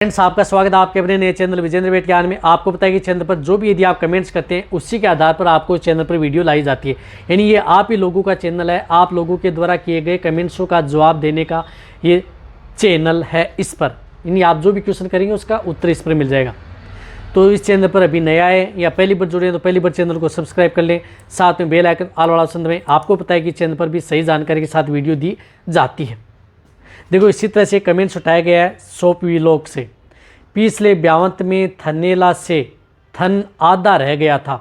Friends, आपका स्वागत है आपके अपने नए चैनल विजेंद्र वेट ज्ञान में। आपको पता है कि चैनल पर जो भी यदि आप कमेंट्स करते हैं उसी के आधार पर आपको चैनल पर वीडियो लाई जाती है। यानी ये आप ही लोगों का चैनल है, आप लोगों के द्वारा किए गए कमेंट्सों का जवाब देने का ये चैनल है। इस पर यानी आप जो भी क्वेश्चन करेंगे उसका उत्तर इस पर मिल जाएगा। तो इस चैनल पर अभी नया है या पहली बार जुड़े हैं तो पहली बार चैनल को सब्सक्राइब कर लें, साथ में बेल आइकन ऑल वाला ऑप्शन दबाएं। आपको पता है कि चैनल पर भी सही जानकारी के साथ वीडियो दी जाती है। देखो, इसी तरह से कमेंट्स उठाया गया है सोप वीलॉग से। पिछले ब्यावंत में थनेला से थन आधा रह गया था,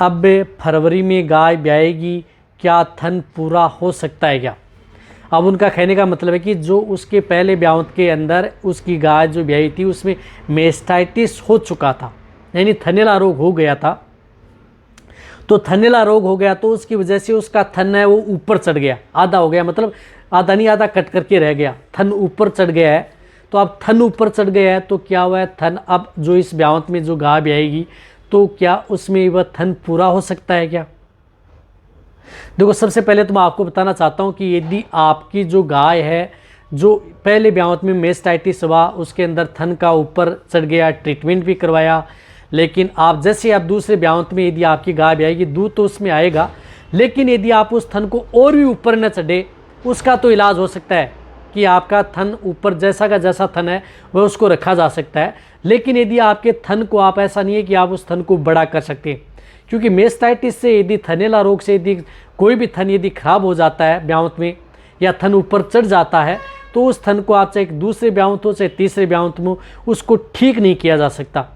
अब फरवरी में गाय ब्याएगी, क्या थन पूरा हो सकता है क्या? अब उनका कहने का मतलब है कि जो उसके पहले ब्यावंत के अंदर उसकी गाय जो ब्याई थी उसमें मेस्टाइटिस हो चुका था, यानी थनेला रोग हो गया था। तो थनेला रोग हो गया तो उसकी वजह से उसका थन है वो ऊपर चढ़ गया, आधा हो गया, मतलब आधा नहीं आधा कट करके रह गया, थन ऊपर चढ़ गया है। तो अब थन ऊपर चढ़ गया है तो क्या हुआ है, थन अब जो इस ब्यावंत में जो गाय ब्याएगी तो क्या उसमें वह थन पूरा हो सकता है क्या? देखो, सबसे पहले तो मैं आपको बताना चाहता हूं कि यदि आपकी जो गाय है जो पहले ब्यावंत में मेस्टाइटिस हुआ, उसके अंदर थन का ऊपर चढ़ गया, ट्रीटमेंट भी करवाया, लेकिन आप जैसे आप दूसरे ब्यावंत में यदि आपकी गाय ब्याएगी दूध तो उसमें आएगा, लेकिन यदि आप उस थन को और भी ऊपर न चढ़े उसका तो इलाज हो सकता है कि आपका थन ऊपर जैसा का जैसा थन है वह उसको रखा जा सकता है। लेकिन यदि आपके थन को आप ऐसा नहीं है कि आप उस थन को बड़ा कर सकते हैं, क्योंकि मेस्टाइटिस से यदि थनेला रोग से यदि कोई भी थन यदि खराब हो जाता है ब्यावंत में या थन ऊपर चढ़ जाता है तो उस थन को आप चाहे दूसरे ब्यावंत हो चाहे तीसरे ब्यावंत में उसको ठीक नहीं किया जा सकता।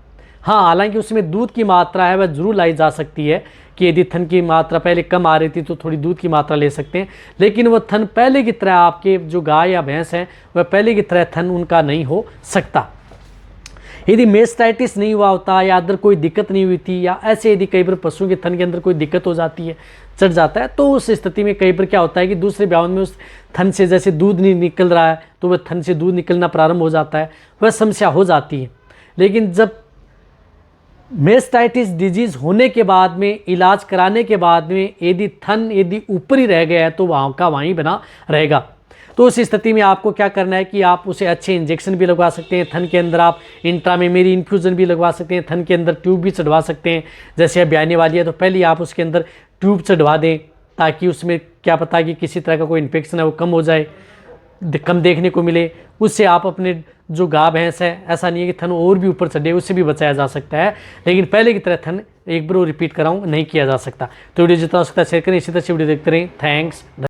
हाँ, हालांकि उसमें दूध की मात्रा है वह जरूर लाई जा सकती है कि यदि थन की मात्रा पहले कम आ रही थी तो थोड़ी दूध की मात्रा ले सकते हैं, लेकिन वह थन पहले की तरह आपके जो गाय या भैंस हैं वह पहले की तरह थन उनका नहीं हो सकता। यदि मेस्टाइटिस नहीं हुआ होता या अंदर कोई दिक्कत नहीं हुई थी या ऐसे यदि कई बार पशुओं के थन के अंदर कोई दिक्कत हो जाती है, चढ़ जाता है, तो उस स्थिति में कई बार क्या होता है कि दूसरे ब्यावंत में उस थन से जैसे दूध नहीं निकल रहा है तो वह थन से दूध निकलना प्रारंभ हो जाता है, वह समस्या हो जाती है। लेकिन जब मेस्टाइटिस डिजीज़ होने के बाद में इलाज कराने के बाद में यदि थन यदि ऊपर ही रह गया है तो वहाँ का वहीं बना रहेगा। तो उस स्थिति में आपको क्या करना है कि आप उसे अच्छे इंजेक्शन भी लगवा सकते हैं, थन के अंदर आप इंट्रामेमरी इन्फ्यूज़न भी लगवा सकते हैं, थन के अंदर ट्यूब भी चढ़वा सकते हैं। जैसे अब ब्याने वाली है तो पहले आप उसके अंदर ट्यूब चढ़वा दें ताकि उसमें क्या पता कि किसी तरह का कोई इन्फेक्शन है वो कम हो जाए, कम देखने को मिले। उससे आप अपने जो गाय भैंस है, ऐसा नहीं है कि थन और भी ऊपर चढ़े, उससे भी बचाया जा सकता है, लेकिन पहले की तरह थन एक बार रिपीट कराऊँ नहीं किया जा सकता। तो वीडियो जितना हो सकता है शेयर करें, इसी तरह से वीडियो देखते रहें। थैंक्स।